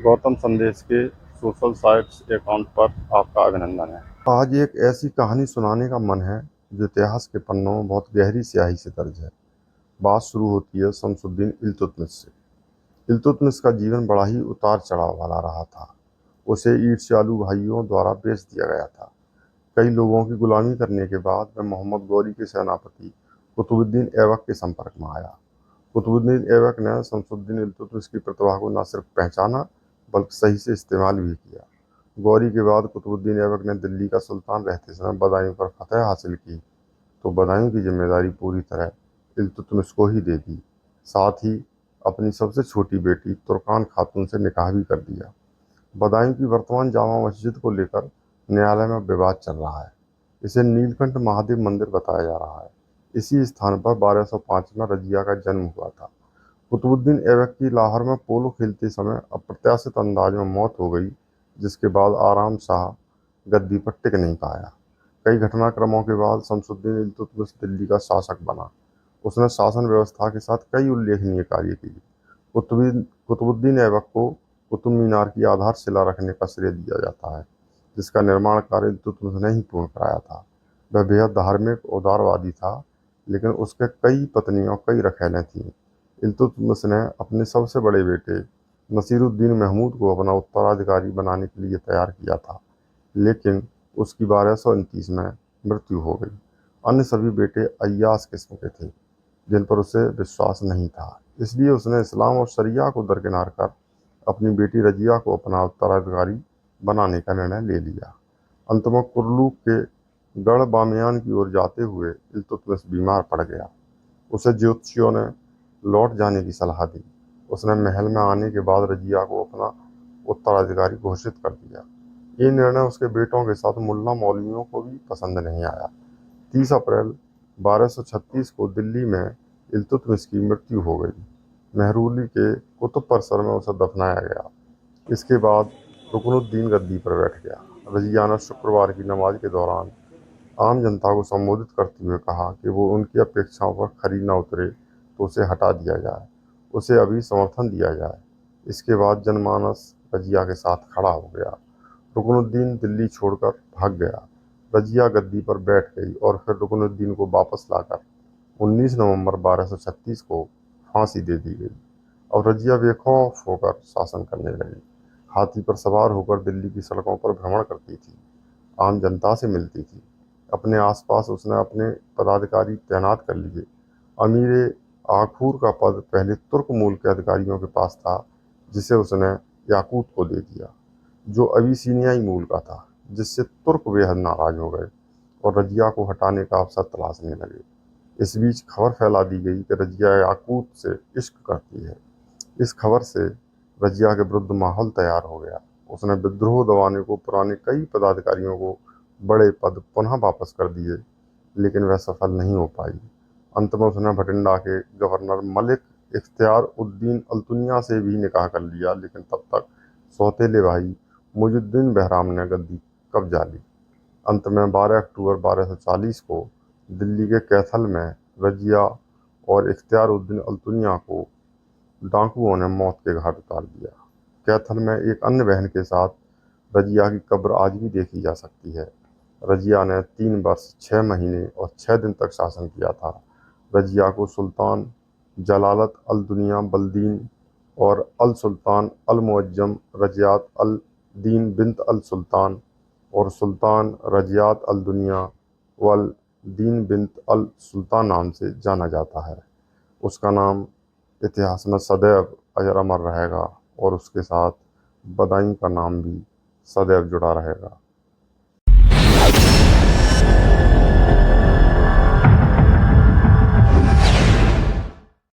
गौतम संदेश के social sites account पर आपका अभिनंदन है। आज एक ऐसी कहानी सुनाने का मन है जो इतिहास के पन्नों में बहुत गहरी स्याही से दर्ज है। बात शुरू होती है शमसुद्दीन इल्तुतमिश से। इल्तुतमिश का जीवन बड़ा ही उतार चढ़ाव वाला रहा था। उसे ईर्ष्यालु भाइयों द्वारा बेच दिया गया था। कई लोगों की गुलामी करने के बाद वह मोहम्मद गौरी के सेनापति कुतुबुद्दीन ऐबक के संपर्क में आया। कुतुबुद्दीन ऐबक ने शमसुद्दीन इल्तुतमिश की प्रतिभा को न सिर्फ पहचाना बल्कि सही से इस्तेमाल भी किया। गौरी के बाद कुतुबुद्दीन ऐबक ने दिल्ली का सुल्तान रहते समय बदायूं पर फतह हासिल की, तो बदायूं की जिम्मेदारी पूरी तरह इल्तुतमिश को ही दे दी। साथ ही अपनी सबसे छोटी बेटी तुर्कान खातून से निकाह भी कर दिया। बदायूं की वर्तमान जामा मस्जिद को लेकर न्यायालय में विवाद चल रहा है। इसे नीलकंठ महादेव मंदिर बताया जा रहा है। इसी स्थान पर 1205 में रजिया का जन्म हुआ था। कुतुबुद्दीन ऐबक की लाहौर में पोलो खेलते समय अप्रत्याशित अंदाज में मौत हो गई, जिसके बाद आराम शाह गद्दी पर टिक नहीं पाया। कई घटनाक्रमों के बाद शमसुद्दीन इल्तुतमिश दिल्ली का शासक बना। उसने शासन व्यवस्था के साथ कई उल्लेखनीय कार्य किए। कुतुबुद्दीन ऐबक को कुतुब मीनार की आधारशिला रखने का श्रेय दिया जाता है, जिसका निर्माण कार्य इल्तुतमिश ने ही पूर्ण कराया था। वह बेहद धार्मिक उदारवादी था, लेकिन उसके कई पत्नियां और कई रखैलें थीं। इल्तुतमिश ने अपने सबसे बड़े बेटे नसीरुद्दीन महमूद को अपना उत्तराधिकारी बनाने के लिए तैयार किया था, लेकिन उसकी 1229 में मृत्यु हो गई। अन्य सभी बेटे अय्याश किस्म के थे, जिन पर उसे विश्वास नहीं था। इसलिए उसने इस्लाम और शरिया को दरकिनार कर अपनी बेटी रजिया को अपना उत्तराधिकारी बनाने का निर्णय ले लिया। अंत में कुर्लूक के गढ़ बामियान की ओर जाते हुए इल्तुतमिश बीमार पड़ गया। उसे ज्योतिषियों ने लौट जाने की सलाह दी। उसने महल में आने के बाद रजिया को अपना उत्तराधिकारी घोषित कर दिया। ये निर्णय उसके बेटों के साथ मुल्ला मौलवियों को भी पसंद नहीं आया। 30 अप्रैल 1236 को दिल्ली में इल्तुतमिश की मृत्यु हो गई। महरूली के कुतुब परिसर में उसे दफनाया गया। इसके बाद रुकनुद्दीन गद्दी पर बैठ गया। रजिया ने शुक्रवार की नमाज के दौरान आम जनता को संबोधित करते हुए कहा कि वो उनकी अपेक्षाओं पर खरी न उतरे तो उसे हटा दिया जाए, उसे अभी समर्थन दिया जाए। इसके बाद जनमानस रजिया के साथ खड़ा हो गया। रुकनुद्दीन दिल्ली छोड़कर भाग गया। रजिया गद्दी पर बैठ गई और फिर रुकनुद्दीन को वापस लाकर 19 नवंबर 1236 को फांसी दे दी गई। अब रजिया बेखौफ होकर शासन करने लगी। हाथी पर सवार होकर दिल्ली की सड़कों पर भ्रमण करती थी, आम जनता से मिलती थी। अपने आसपास उसने अपने पदाधिकारी तैनात कर लिए। अमीर आखूर का पद पहले तुर्क मूल के अधिकारियों के पास था, जिसे उसने याकूत को दे दिया, जो अबिसिनियाई मूल का था, जिससे तुर्क बेहद नाराज हो गए और रजिया को हटाने का अवसर तलाशने लगे। इस बीच खबर फैला दी गई कि रजिया याकूत से इश्क करती है। इस खबर से रजिया के विरुद्ध माहौल तैयार हो गया। उसने विद्रोह दबाने को पुराने कई पदाधिकारियों को बड़े पद पुनः वापस कर दिए, लेकिन वह सफल नहीं हो पाई। अंत में उसने भटिंडा के गवर्नर मलिक इख्तियार उद्दीन अल्तुनिया से भी निकाह कर लिया, लेकिन तब तक सौतेले भाई मुइजुद्दीन बहराम ने गद्दी कब्जा ली। अंत में 12 अक्टूबर 1240 को दिल्ली के कैथल में रजिया और इख्तियार उद्दीन अल्तुनिया को डाकुओं ने मौत के घाट उतार दिया। कैथल में एक अन्य बहन के साथ रजिया की कब्र आज भी देखी जा सकती है। रजिया ने 3 वर्ष 6 महीने और 6 दिन तक शासन किया था। रजिया को सुल्तान जलालत अल दुनिया बल्दीन और अल सुल्तान अल मुअज्जम रजियात अल दीन बिन्त अल सुल्तान और सुल्तान रजियात अल दुनिया वल दीन बिन्त अल सुल्तान नाम से जाना जाता है। उसका नाम इतिहास में सदैव अजर अमर रहेगा और उसके साथ बदायूं का नाम भी सदैव जुड़ा रहेगा।